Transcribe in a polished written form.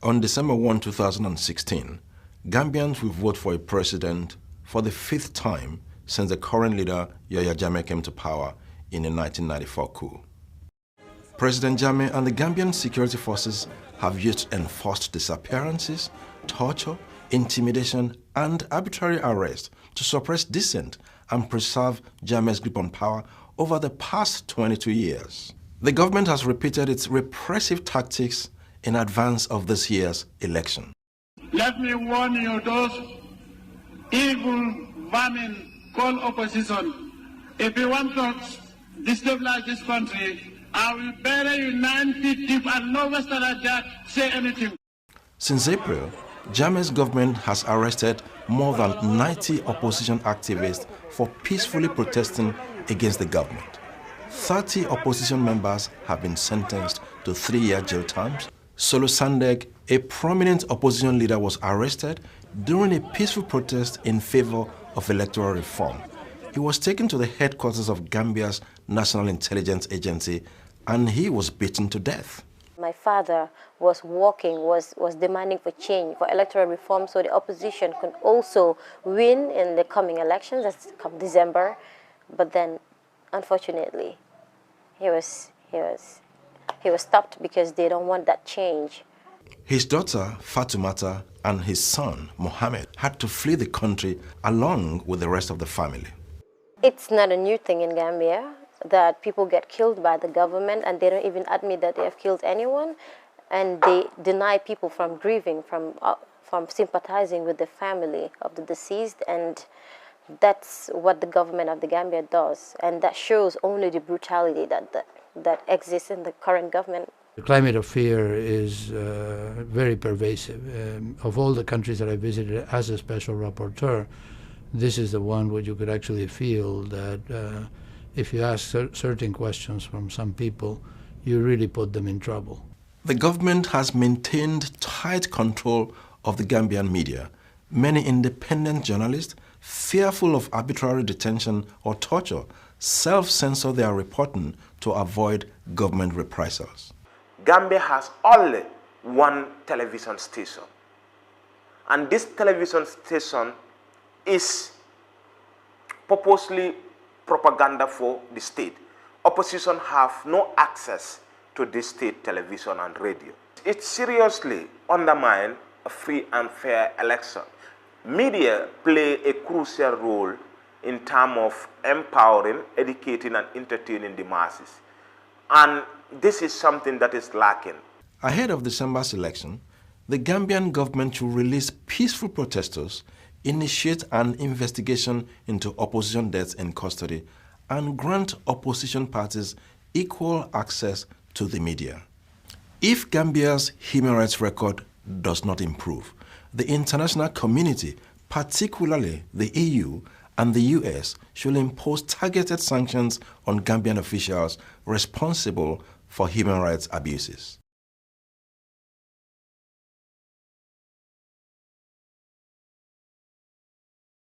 On December 1, 2016, Gambians will vote for a president for the 5th time since the current leader, Yahya Jammeh, came to power in the 1994 coup. President Jammeh and the Gambian security forces have used enforced disappearances, torture, intimidation, and arbitrary arrest to suppress dissent and preserve Jammeh's grip on power over the past 22 years. The government has repeated its repressive tactics in advance of this year's election. Let me warn you, those evil vermin called opposition, if you want to destabilize this country, I will bury you 9 feet deep and no Westerner dare say anything. Since April, Jammeh's government has arrested more than 90 opposition activists for peacefully protesting against the government. 30 opposition members have been sentenced to 3-year jail terms. Solo Sandeg, a prominent opposition leader, was arrested during a peaceful protest in favor of electoral reform. He was taken to the headquarters of Gambia's National Intelligence Agency and he was beaten to death. My father was demanding for change, for electoral reform, so the opposition can also win in the coming elections, that's come December. But then, unfortunately, he was stopped because they don't want that change. His daughter, Fatumata, and his son, Mohammed, had to flee the country along with the rest of the family. It's not a new thing in Gambia that people get killed by the government and they don't even admit that they have killed anyone, and they deny people from grieving, from sympathizing with the family of the deceased, and that's what the government of the Gambia does, and that shows only the brutality that exists in the current government. The climate of fear is very pervasive. Of all the countries that I visited as a special rapporteur, this is the one where you could actually feel that if you ask certain questions from some people, you really put them in trouble. The government has maintained tight control of the Gambian media. Many independent journalists, fearful of arbitrary detention or torture, self-censor their reporting to avoid government reprisals. Gambia has only one television station, and this television station is purposely propaganda for the state. Opposition have no access to this state television and radio. It seriously undermines a free and fair election. Media play a crucial role in terms of empowering, educating, and entertaining the masses. And this is something that is lacking. Ahead of December's election, the Gambian government should release peaceful protesters, initiate an investigation into opposition deaths in custody, and grant opposition parties equal access to the media. If Gambia's human rights record does not improve, the international community, particularly the EU and the US, should impose targeted sanctions on Gambian officials responsible for human rights abuses.